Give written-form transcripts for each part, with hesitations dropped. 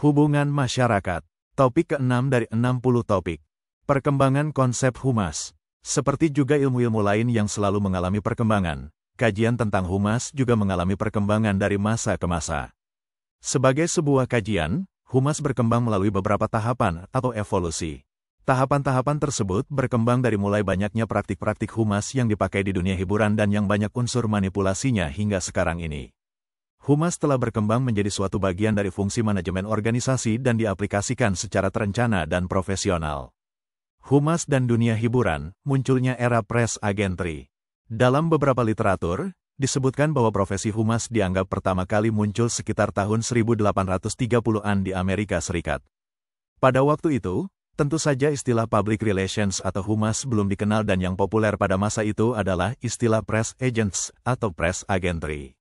Hubungan masyarakat. Topik ke-6 dari 60 topik. Perkembangan konsep humas. Seperti juga ilmu-ilmu lain yang selalu mengalami perkembangan, kajian tentang humas juga mengalami perkembangan dari masa ke masa. Sebagai sebuah kajian, humas berkembang melalui beberapa tahapan atau evolusi. Tahapan-tahapan tersebut berkembang dari mulai banyaknya praktik-praktik humas yang dipakai di dunia hiburan dan yang banyak unsur manipulasinya hingga sekarang ini. Humas telah berkembang menjadi suatu bagian dari fungsi manajemen organisasi dan diaplikasikan secara terencana dan profesional. Humas dan dunia hiburan, munculnya era press agentry. Dalam beberapa literatur, disebutkan bahwa profesi humas dianggap pertama kali muncul sekitar tahun 1830-an di Amerika Serikat. Pada waktu itu, tentu saja istilah public relations atau humas belum dikenal dan yang populer pada masa itu adalah istilah press agents atau press agentry.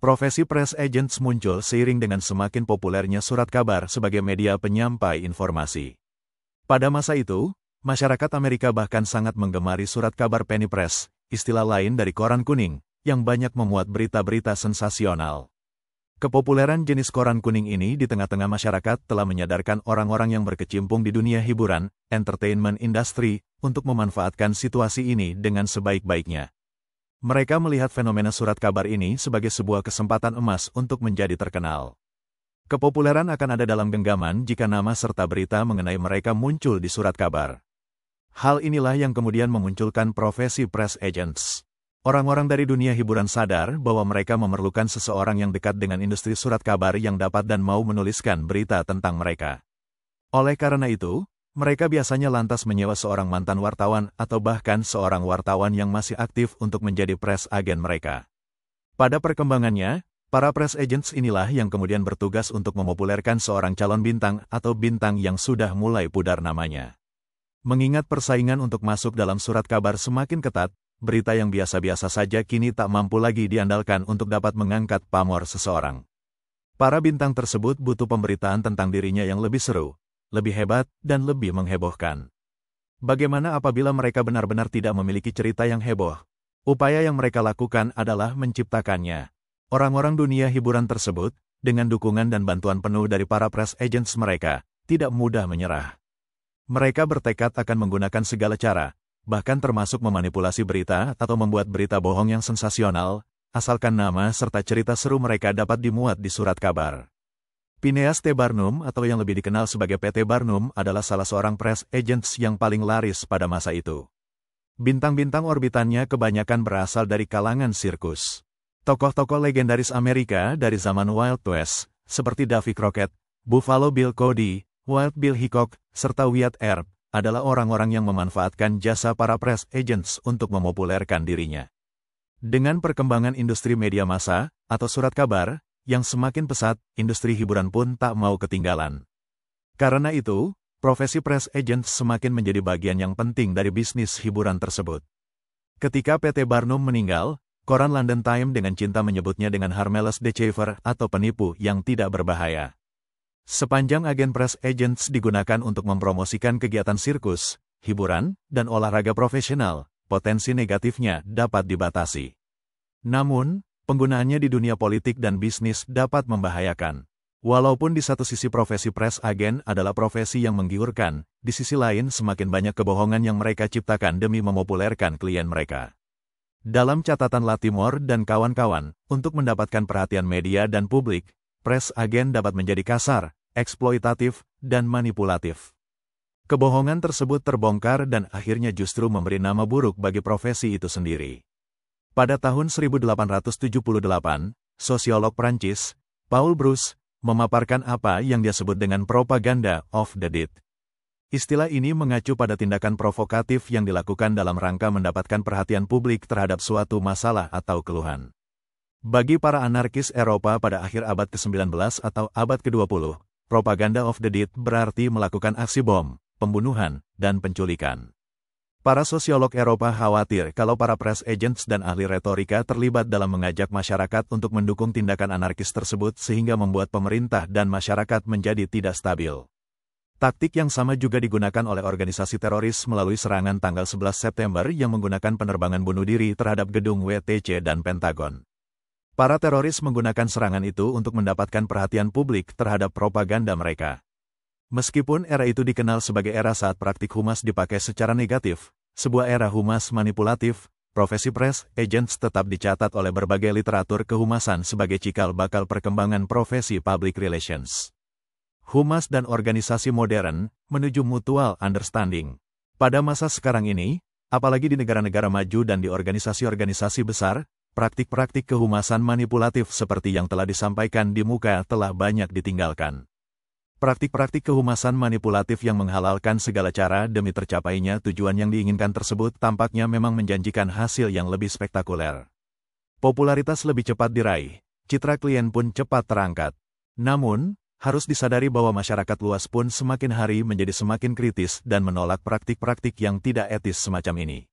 Profesi press agents muncul seiring dengan semakin populernya surat kabar sebagai media penyampai informasi. Pada masa itu, masyarakat Amerika bahkan sangat menggemari surat kabar penny press, istilah lain dari koran kuning, yang banyak memuat berita-berita sensasional. Kepopuleran jenis koran kuning ini di tengah-tengah masyarakat telah menyadarkan orang-orang yang berkecimpung di dunia hiburan, entertainment industry, untuk memanfaatkan situasi ini dengan sebaik-baiknya. Mereka melihat fenomena surat kabar ini sebagai sebuah kesempatan emas untuk menjadi terkenal. Kepopuleran akan ada dalam genggaman jika nama serta berita mengenai mereka muncul di surat kabar. Hal inilah yang kemudian memunculkan profesi press agents. Orang-orang dari dunia hiburan sadar bahwa mereka memerlukan seseorang yang dekat dengan industri surat kabar yang dapat dan mau menuliskan berita tentang mereka. Oleh karena itu, mereka biasanya lantas menyewa seorang mantan wartawan atau bahkan seorang wartawan yang masih aktif untuk menjadi press agent mereka. Pada perkembangannya, para press agents inilah yang kemudian bertugas untuk memopulerkan seorang calon bintang atau bintang yang sudah mulai pudar namanya. Mengingat persaingan untuk masuk dalam surat kabar semakin ketat, berita yang biasa-biasa saja kini tak mampu lagi diandalkan untuk dapat mengangkat pamor seseorang. Para bintang tersebut butuh pemberitaan tentang dirinya yang lebih seru, lebih hebat, dan lebih menghebohkan. Bagaimana apabila mereka benar-benar tidak memiliki cerita yang heboh? Upaya yang mereka lakukan adalah menciptakannya. Orang-orang dunia hiburan tersebut, dengan dukungan dan bantuan penuh dari para press agents mereka, tidak mudah menyerah. Mereka bertekad akan menggunakan segala cara, bahkan termasuk memanipulasi berita atau membuat berita bohong yang sensasional, asalkan nama serta cerita seru mereka dapat dimuat di surat kabar. Phineas T. Barnum atau yang lebih dikenal sebagai P.T. Barnum adalah salah seorang press agents yang paling laris pada masa itu. Bintang-bintang orbitannya kebanyakan berasal dari kalangan sirkus. Tokoh-tokoh legendaris Amerika dari zaman Wild West, seperti Davy Crockett, Buffalo Bill Cody, Wild Bill Hickok, serta Wyatt Earp, adalah orang-orang yang memanfaatkan jasa para press agents untuk memopulerkan dirinya. Dengan perkembangan industri media massa, atau surat kabar, yang semakin pesat, industri hiburan pun tak mau ketinggalan. Karena itu, profesi press agent semakin menjadi bagian yang penting dari bisnis hiburan tersebut. Ketika P.T. Barnum meninggal, koran London Times dengan cinta menyebutnya dengan harmless deceiver atau penipu yang tidak berbahaya. Sepanjang agen press agents digunakan untuk mempromosikan kegiatan sirkus, hiburan, dan olahraga profesional, potensi negatifnya dapat dibatasi. Namun, penggunaannya di dunia politik dan bisnis dapat membahayakan. Walaupun di satu sisi profesi press agent adalah profesi yang menggiurkan, di sisi lain semakin banyak kebohongan yang mereka ciptakan demi memopulerkan klien mereka. Dalam catatan Latimore dan kawan-kawan, untuk mendapatkan perhatian media dan publik, press agent dapat menjadi kasar, eksploitatif, dan manipulatif. Kebohongan tersebut terbongkar dan akhirnya justru memberi nama buruk bagi profesi itu sendiri. Pada tahun 1878, sosiolog Prancis, Paul Brousse, memaparkan apa yang dia sebut dengan propaganda of the dead. Istilah ini mengacu pada tindakan provokatif yang dilakukan dalam rangka mendapatkan perhatian publik terhadap suatu masalah atau keluhan. Bagi para anarkis Eropa pada akhir abad ke-19 atau abad ke-20, propaganda of the dead berarti melakukan aksi bom, pembunuhan, dan penculikan. Para sosiolog Eropa khawatir kalau para press agents dan ahli retorika terlibat dalam mengajak masyarakat untuk mendukung tindakan anarkis tersebut sehingga membuat pemerintah dan masyarakat menjadi tidak stabil. Taktik yang sama juga digunakan oleh organisasi teroris melalui serangan tanggal 11 September yang menggunakan penerbangan bunuh diri terhadap gedung WTC dan Pentagon. Para teroris menggunakan serangan itu untuk mendapatkan perhatian publik terhadap propaganda mereka. Meskipun era itu dikenal sebagai era saat praktik humas dipakai secara negatif, sebuah era humas manipulatif, profesi press agents tetap dicatat oleh berbagai literatur kehumasan sebagai cikal bakal perkembangan profesi public relations. Humas dan organisasi modern menuju mutual understanding. Pada masa sekarang ini, apalagi di negara-negara maju dan di organisasi-organisasi besar, praktik-praktik kehumasan manipulatif seperti yang telah disampaikan di muka telah banyak ditinggalkan. Praktik-praktik kehumasan manipulatif yang menghalalkan segala cara demi tercapainya tujuan yang diinginkan tersebut tampaknya memang menjanjikan hasil yang lebih spektakuler. Popularitas lebih cepat diraih, citra klien pun cepat terangkat. Namun, harus disadari bahwa masyarakat luas pun semakin hari menjadi semakin kritis dan menolak praktik-praktik yang tidak etis semacam ini.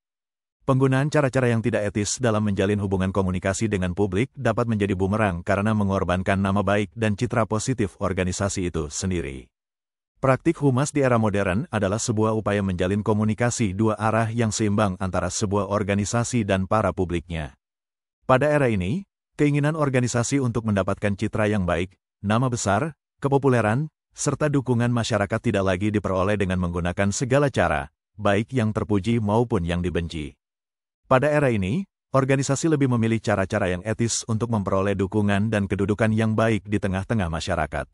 Penggunaan cara-cara yang tidak etis dalam menjalin hubungan komunikasi dengan publik dapat menjadi bumerang karena mengorbankan nama baik dan citra positif organisasi itu sendiri. Praktik humas di era modern adalah sebuah upaya menjalin komunikasi dua arah yang seimbang antara sebuah organisasi dan para publiknya. Pada era ini, keinginan organisasi untuk mendapatkan citra yang baik, nama besar, kepopuleran, serta dukungan masyarakat tidak lagi diperoleh dengan menggunakan segala cara, baik yang terpuji maupun yang dibenci. Pada era ini, organisasi lebih memilih cara-cara yang etis untuk memperoleh dukungan dan kedudukan yang baik di tengah-tengah masyarakat.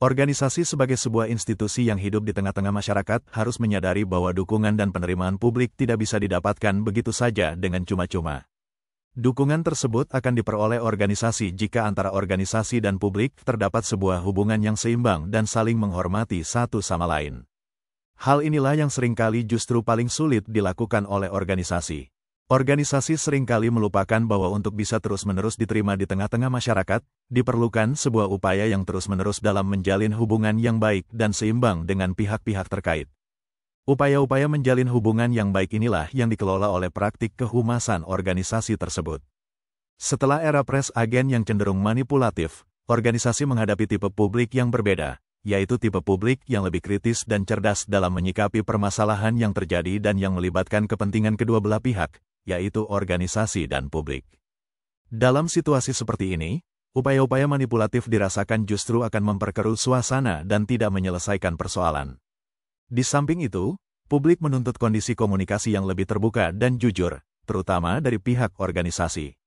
Organisasi sebagai sebuah institusi yang hidup di tengah-tengah masyarakat harus menyadari bahwa dukungan dan penerimaan publik tidak bisa didapatkan begitu saja dengan cuma-cuma. Dukungan tersebut akan diperoleh organisasi jika antara organisasi dan publik terdapat sebuah hubungan yang seimbang dan saling menghormati satu sama lain. Hal inilah yang seringkali justru paling sulit dilakukan oleh organisasi. Organisasi seringkali melupakan bahwa untuk bisa terus-menerus diterima di tengah-tengah masyarakat, diperlukan sebuah upaya yang terus-menerus dalam menjalin hubungan yang baik dan seimbang dengan pihak-pihak terkait. Upaya-upaya menjalin hubungan yang baik inilah yang dikelola oleh praktik kehumasan organisasi tersebut. Setelah era press agen yang cenderung manipulatif, organisasi menghadapi tipe publik yang berbeda, yaitu tipe publik yang lebih kritis dan cerdas dalam menyikapi permasalahan yang terjadi dan yang melibatkan kepentingan kedua belah pihak, yaitu organisasi dan publik. Dalam situasi seperti ini, upaya-upaya manipulatif dirasakan justru akan memperkeruh suasana dan tidak menyelesaikan persoalan. Di samping itu, publik menuntut kondisi komunikasi yang lebih terbuka dan jujur, terutama dari pihak organisasi.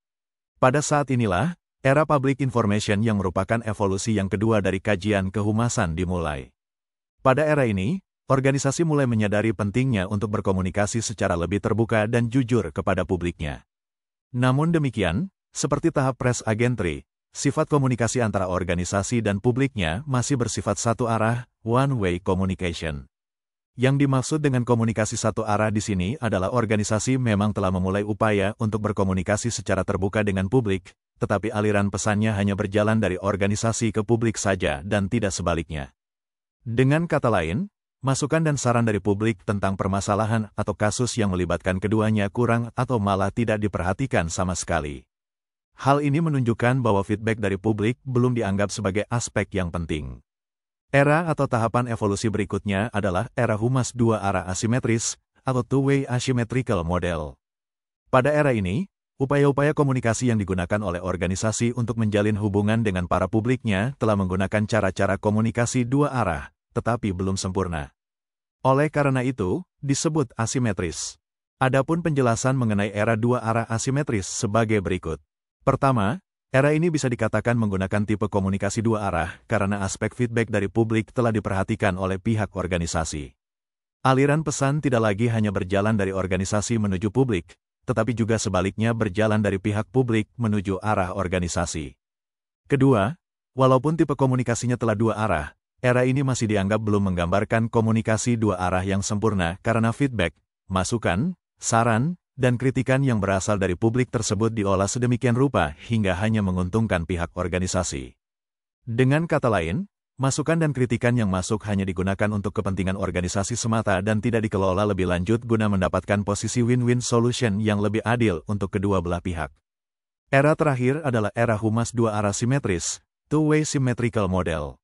Pada saat inilah, era public information yang merupakan evolusi yang kedua dari kajian kehumasan dimulai. Pada era ini, organisasi mulai menyadari pentingnya untuk berkomunikasi secara lebih terbuka dan jujur kepada publiknya. Namun demikian, seperti tahap press agentry, sifat komunikasi antara organisasi dan publiknya masih bersifat satu arah, one-way communication. Yang dimaksud dengan komunikasi satu arah di sini adalah organisasi memang telah memulai upaya untuk berkomunikasi secara terbuka dengan publik, tetapi aliran pesannya hanya berjalan dari organisasi ke publik saja dan tidak sebaliknya. Dengan kata lain, masukan dan saran dari publik tentang permasalahan atau kasus yang melibatkan keduanya kurang atau malah tidak diperhatikan sama sekali. Hal ini menunjukkan bahwa feedback dari publik belum dianggap sebagai aspek yang penting. Era atau tahapan evolusi berikutnya adalah era humas dua arah asimetris atau two-way asymmetrical model. Pada era ini, upaya-upaya komunikasi yang digunakan oleh organisasi untuk menjalin hubungan dengan para publiknya telah menggunakan cara-cara komunikasi dua arah, tetapi belum sempurna. Oleh karena itu, disebut asimetris. Adapun penjelasan mengenai era dua arah asimetris sebagai berikut. Pertama, era ini bisa dikatakan menggunakan tipe komunikasi dua arah karena aspek feedback dari publik telah diperhatikan oleh pihak organisasi. Aliran pesan tidak lagi hanya berjalan dari organisasi menuju publik, tetapi juga sebaliknya berjalan dari pihak publik menuju arah organisasi. Kedua, walaupun tipe komunikasinya telah dua arah, era ini masih dianggap belum menggambarkan komunikasi dua arah yang sempurna karena feedback, masukan, saran, dan kritikan yang berasal dari publik tersebut diolah sedemikian rupa hingga hanya menguntungkan pihak organisasi. Dengan kata lain, masukan dan kritikan yang masuk hanya digunakan untuk kepentingan organisasi semata dan tidak dikelola lebih lanjut guna mendapatkan posisi win-win solution yang lebih adil untuk kedua belah pihak. Era terakhir adalah era humas dua arah simetris, two-way symmetrical model.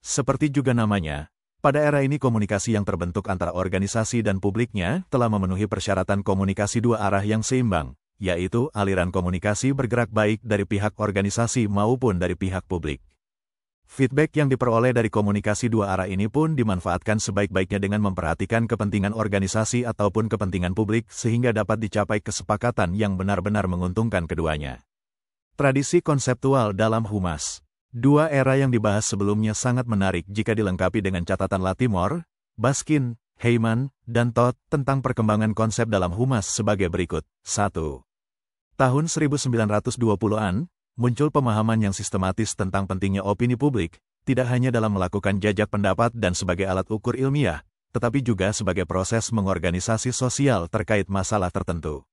Seperti juga namanya, pada era ini komunikasi yang terbentuk antara organisasi dan publiknya telah memenuhi persyaratan komunikasi dua arah yang seimbang, yaitu aliran komunikasi bergerak baik dari pihak organisasi maupun dari pihak publik. Feedback yang diperoleh dari komunikasi dua arah ini pun dimanfaatkan sebaik-baiknya dengan memperhatikan kepentingan organisasi ataupun kepentingan publik sehingga dapat dicapai kesepakatan yang benar-benar menguntungkan keduanya. Tradisi konseptual dalam humas. Dua era yang dibahas sebelumnya sangat menarik jika dilengkapi dengan catatan Latimore, Baskin, Heyman, dan Todd tentang perkembangan konsep dalam humas sebagai berikut. 1. Tahun 1920-an, muncul pemahaman yang sistematis tentang pentingnya opini publik, tidak hanya dalam melakukan jajak pendapat dan sebagai alat ukur ilmiah, tetapi juga sebagai proses mengorganisasi sosial terkait masalah tertentu.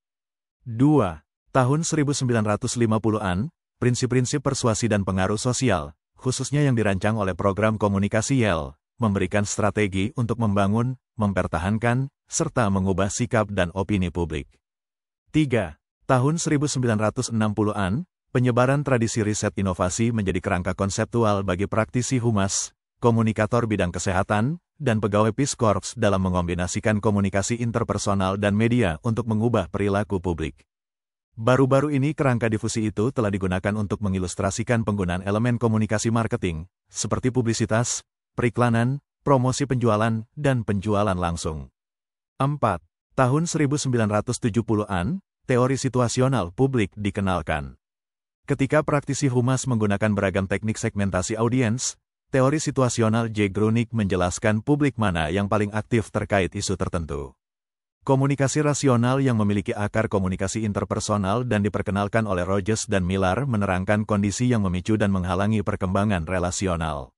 2. Tahun 1950-an, prinsip-prinsip persuasi dan pengaruh sosial, khususnya yang dirancang oleh program komunikasi Yale, memberikan strategi untuk membangun, mempertahankan, serta mengubah sikap dan opini publik. 3. Tahun 1960-an, penyebaran tradisi riset inovasi menjadi kerangka konseptual bagi praktisi humas, komunikator bidang kesehatan, dan pegawai Peace Corps dalam mengombinasikan komunikasi interpersonal dan media untuk mengubah perilaku publik. Baru-baru ini kerangka difusi itu telah digunakan untuk mengilustrasikan penggunaan elemen komunikasi marketing, seperti publisitas, periklanan, promosi penjualan, dan penjualan langsung. 4. Tahun 1970-an, teori situasional publik dikenalkan. Ketika praktisi humas menggunakan beragam teknik segmentasi audiens, teori situasional J. Grunik menjelaskan publik mana yang paling aktif terkait isu tertentu. Komunikasi rasional yang memiliki akar komunikasi interpersonal dan diperkenalkan oleh Rogers dan Miller menerangkan kondisi yang memicu dan menghalangi perkembangan relasional.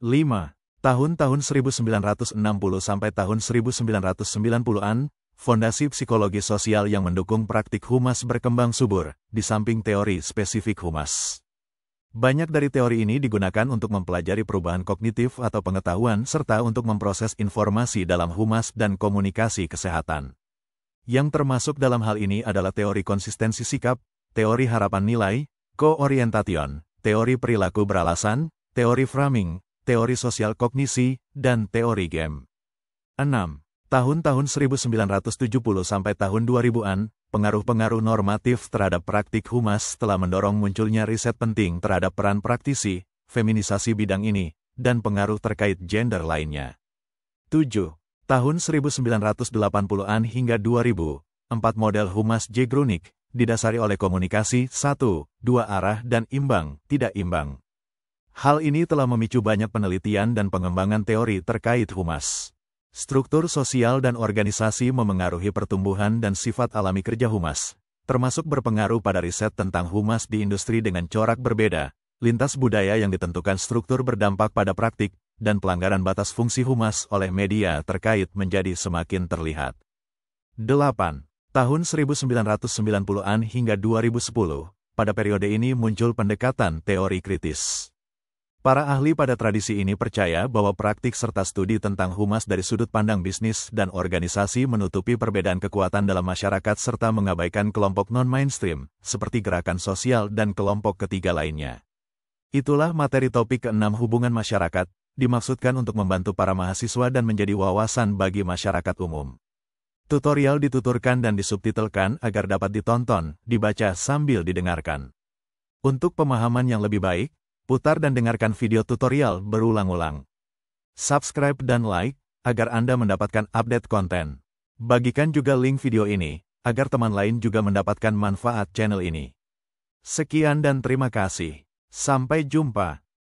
5. Tahun-tahun 1960 sampai tahun 1990-an, fondasi psikologi sosial yang mendukung praktik humas berkembang subur, di samping teori spesifik humas. Banyak dari teori ini digunakan untuk mempelajari perubahan kognitif atau pengetahuan serta untuk memproses informasi dalam humas dan komunikasi kesehatan. Yang termasuk dalam hal ini adalah teori konsistensi sikap, teori harapan nilai, koorientation, teori perilaku beralasan, teori framing, teori sosial kognisi, dan teori game. 6. Tahun-tahun 1970 sampai tahun 2000-an, pengaruh-pengaruh normatif terhadap praktik humas telah mendorong munculnya riset penting terhadap peran praktisi, feminisasi bidang ini, dan pengaruh terkait gender lainnya. 7. Tahun 1980-an hingga 2000, 4 model humas J. Grunik, didasari oleh komunikasi, 1, 2 arah dan imbang, tidak imbang. Hal ini telah memicu banyak penelitian dan pengembangan teori terkait humas. Struktur sosial dan organisasi memengaruhi pertumbuhan dan sifat alami kerja humas, termasuk berpengaruh pada riset tentang humas di industri dengan corak berbeda, lintas budaya yang ditentukan struktur berdampak pada praktik, dan pelanggaran batas fungsi humas oleh media terkait menjadi semakin terlihat. 8. Tahun 1990-an hingga 2010, pada periode ini muncul pendekatan teori kritis. Para ahli pada tradisi ini percaya bahwa praktik serta studi tentang humas dari sudut pandang bisnis dan organisasi menutupi perbedaan kekuatan dalam masyarakat serta mengabaikan kelompok non-mainstream, seperti gerakan sosial dan kelompok ketiga lainnya. Itulah materi topik ke-6 hubungan masyarakat, dimaksudkan untuk membantu para mahasiswa dan menjadi wawasan bagi masyarakat umum. Tutorial dituturkan dan disubtitelkan agar dapat ditonton, dibaca sambil didengarkan. Untuk pemahaman yang lebih baik, putar dan dengarkan video tutorial berulang-ulang. Subscribe dan like, agar Anda mendapatkan update konten. Bagikan juga link video ini, agar teman lain juga mendapatkan manfaat channel ini. Sekian dan terima kasih. Sampai jumpa.